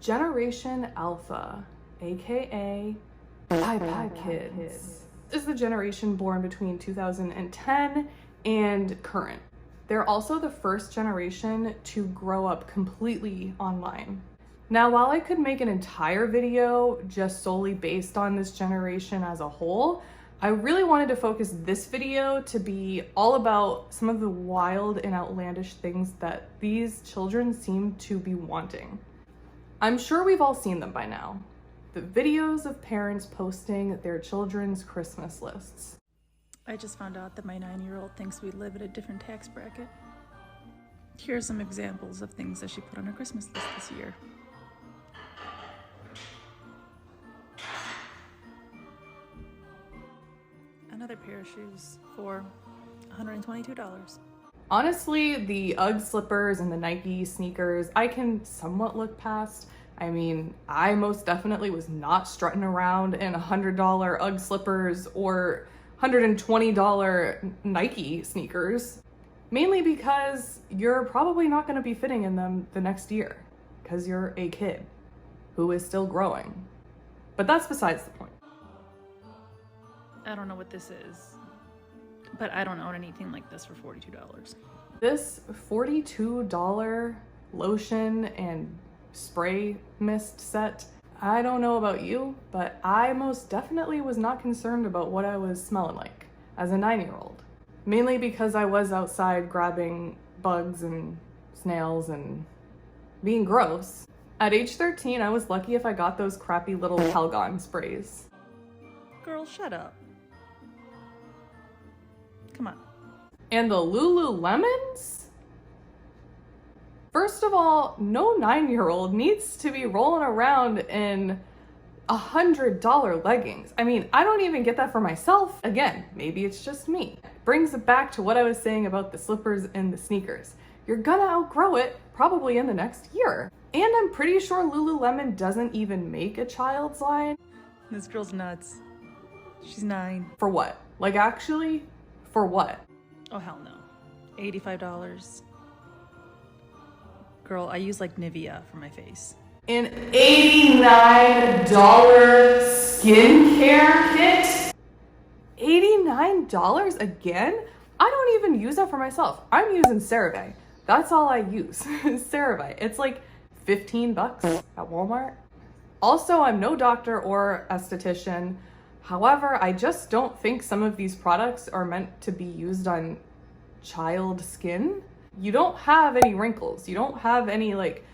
Generation Alpha, aka iPad kids, is the generation born between 2010 and current. They're also the first generation to grow up completely online. Now, while I could make an entire video just solely based on this generation as a whole, I really wanted to focus this video to be all about some of the wild and outlandish things that these children seem to be wanting. I'm sure we've all seen them by now. The videos of parents posting their children's Christmas lists. I just found out that my 9-year-old thinks we live at a different tax bracket. Here are some examples of things that she put on her Christmas list this year. Another pair of shoes for $122. Honestly, the UGG slippers and the Nike sneakers, I can somewhat look past. I mean, I most definitely was not strutting around in $100 UGG slippers or $120 Nike sneakers, mainly because you're probably not going to be fitting in them the next year because you're a kid who is still growing. But that's besides the point. I don't know what this is, but I don't own anything like this for $42. This $42 lotion and spray mist set, I don't know about you, but I most definitely was not concerned about what I was smelling like as a 9-year-old. Mainly because I was outside grabbing bugs and snails and being gross. At age 13, I was lucky if I got those crappy little Calgon sprays. Girl, shut up. Come on. And the Lululemons? First of all, no 9-year-old needs to be rolling around in $100 leggings. I mean, I don't even get that for myself. Again, maybe it's just me. Brings it back to what I was saying about the slippers and the sneakers. You're gonna outgrow it probably in the next year. And I'm pretty sure Lululemon doesn't even make a child's line. This girl's nuts. She's 9. For what? Like, actually, for what? Oh, hell no. $85. Girl, I use like Nivea for my face. An $89 skincare kit? $89 again? I don't even use that for myself. I'm using CeraVe. That's all I use, CeraVe. It's like 15 bucks at Walmart. Also, I'm no doctor or esthetician. However, I just don't think some of these products are meant to be used on child skin. You don't have any wrinkles. You don't have any like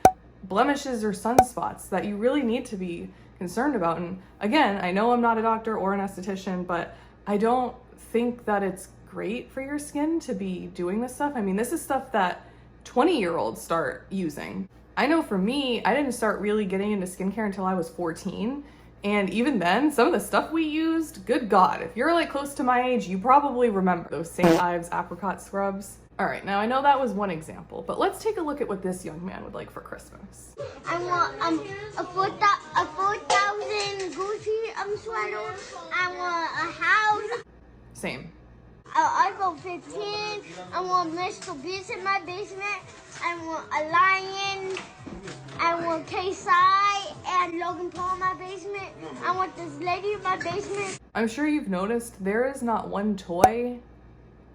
blemishes or sunspots that you really need to be concerned about. And again, I know I'm not a doctor or an esthetician, but I don't think that it's great for your skin to be doing this stuff. I mean, this is stuff that 20-year-olds start using. I know for me, I didn't start really getting into skincare until I was 14. And even then, some of the stuff we used, good God, if you're like close to my age, you probably remember those St. Ives apricot scrubs. All right, now I know that was one example, but let's take a look at what this young man would like for Christmas. I want a 4,000 Gucci sweater. I want a house. Same. iPhone 15. I want Mr. Beast in my basement. I want a lion. I want K-Side and Logan Paul in my basement. I want this lady in my basement. I'm sure you've noticed there is not one toy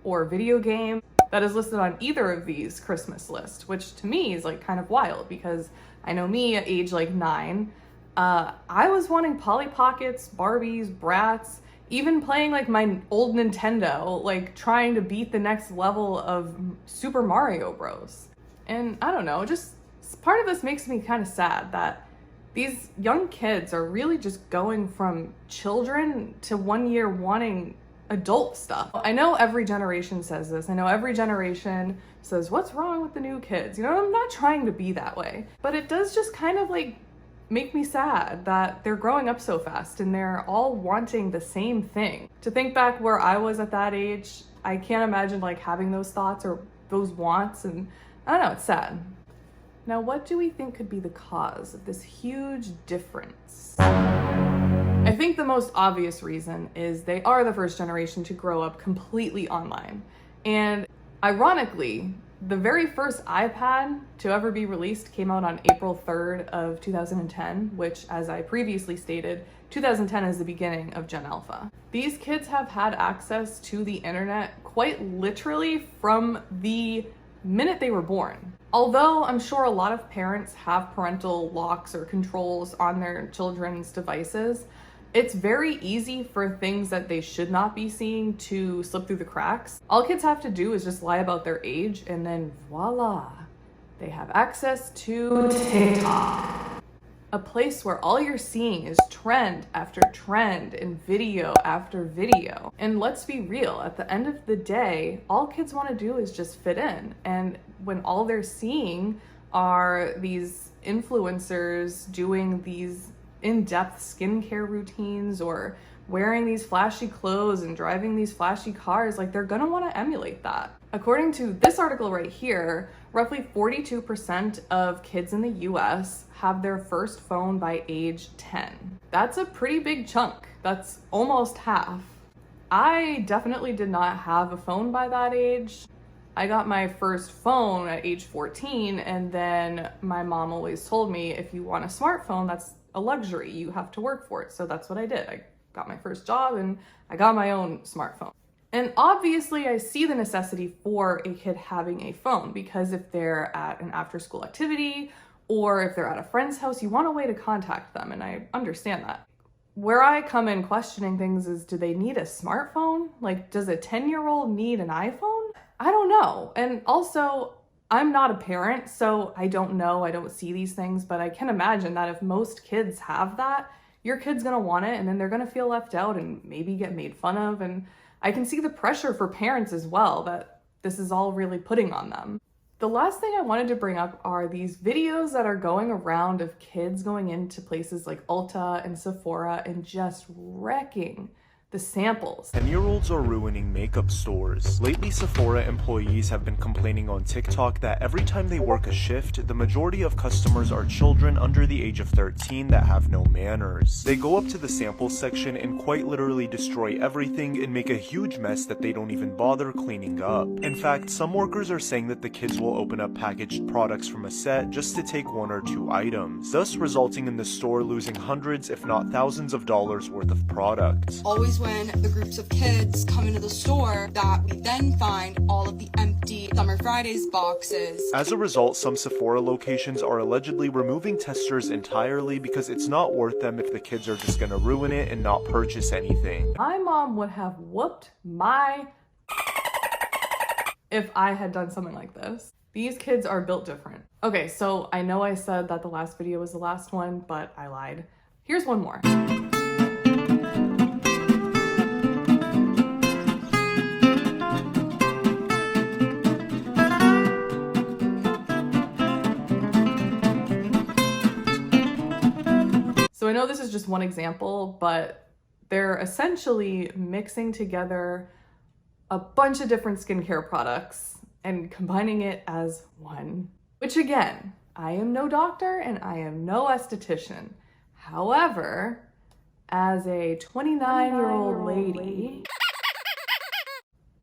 or video game that is listed on either of these Christmas lists, which to me is like kind of wild because I know me at age like 9, I was wanting Polly Pockets, Barbies, Bratz, even playing like my old Nintendo, like trying to beat the next level of Super Mario Bros. And I don't know, just part of this makes me kind of sad that these young kids are really just going from children to 1 year wanting adult stuff. I know every generation says this. I know every generation says, what's wrong with the new kids? You know, I'm not trying to be that way, but it does just kind of like make me sad that they're growing up so fast and they're all wanting the same thing. To think back where I was at that age, I can't imagine like having those thoughts or those wants, and I don't know, it's sad. Now, what do we think could be the cause of this huge difference? I think the most obvious reason is they are the first generation to grow up completely online. And ironically, The very first iPad to ever be released came out on April 3rd of 2010, which, as I previously stated, 2010 is the beginning of Gen Alpha. These kids have had access to the internet quite literally from the minute they were born. Although I'm sure a lot of parents have parental locks or controls on their children's devices, it's very easy for things that they should not be seeing to slip through the cracks. All kids have to do is just lie about their age, and then voila, they have access to TikTok. A place where all you're seeing is trend after trend and video after video. And let's be real, at the end of the day, all kids want to do is just fit in. And when all they're seeing are these influencers doing these in-depth skincare routines or wearing these flashy clothes and driving these flashy cars, like they're gonna want to emulate that. According to this article right here, roughly 42% of kids in the US have their first phone by age 10. That's a pretty big chunk. That's almost half. I definitely did not have a phone by that age. I got my first phone at age 14, and then my mom always told me, if you want a smartphone, that's a luxury. You have to work for it. So that's what I did. I got my first job and I got my own smartphone. And obviously I see the necessity for a kid having a phone, because if they're at an after-school activity or if they're at a friend's house, you want a way to contact them, and I understand that. Where I come in questioning things is, do they need a smartphone? Like, does a 10-year-old need an iPhone? I don't know. And also, I'm not a parent, so I don't know, I don't see these things, but I can imagine that if most kids have that, your kid's gonna want it, and then they're gonna feel left out and maybe get made fun of. And I can see the pressure for parents as well that this is all really putting on them. The last thing I wanted to bring up are these videos that are going around of kids going into places like Ulta and Sephora and just wrecking the samples. 10-year-olds are ruining makeup stores. Lately, Sephora employees have been complaining on TikTok that every time they work a shift, the majority of customers are children under the age of 13 that have no manners. They go up to the sample section and quite literally destroy everything and make a huge mess that they don't even bother cleaning up. In fact, some workers are saying that the kids will open up packaged products from a set just to take one or two items, thus resulting in the store losing hundreds if not thousands of dollars worth of product. Always when the groups of kids come into the store that we then find all of the empty Summer Fridays boxes. As a result, some Sephora locations are allegedly removing testers entirely because it's not worth them if the kids are just gonna ruin it and not purchase anything. My mom would have whooped my if I had done something like this. These kids are built different. Okay, so I know I said that the last video was the last one, but I lied. Here's one more. So I know this is just one example, but they're essentially mixing together a bunch of different skincare products and combining it as one. Which again, I am no doctor and I am no esthetician. However, as a 29-year-old lady,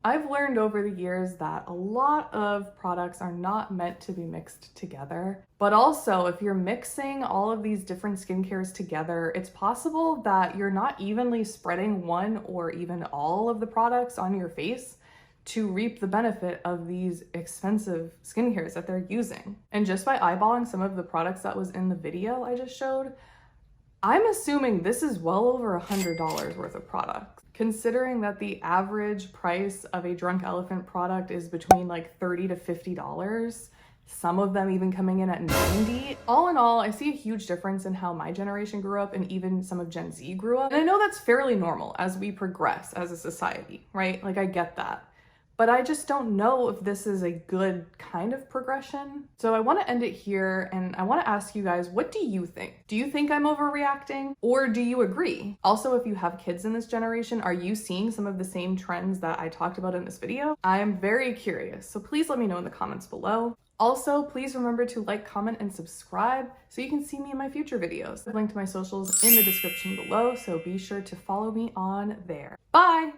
I've learned over the years that a lot of products are not meant to be mixed together. But also, if you're mixing all of these different skincares together, it's possible that you're not evenly spreading one or even all of the products on your face to reap the benefit of these expensive skincares that they're using. And just by eyeballing some of the products that was in the video I just showed, I'm assuming this is well over $100 worth of products. Considering that the average price of a Drunk Elephant product is between like $30 to $50, some of them even coming in at $90. All in all, I see a huge difference in how my generation grew up and even some of Gen Z grew up. And I know that's fairly normal as we progress as a society, right? Like I get that. But I just don't know if this is a good kind of progression. So I want to end it here and I want to ask you guys, what do you think? Do you think I'm overreacting or do you agree? Also, if you have kids in this generation, are you seeing some of the same trends that I talked about in this video? I am very curious, so please let me know in the comments below. Also, please remember to like, comment, and subscribe so you can see me in my future videos. I've linked my socials in the description below, so be sure to follow me on there. Bye!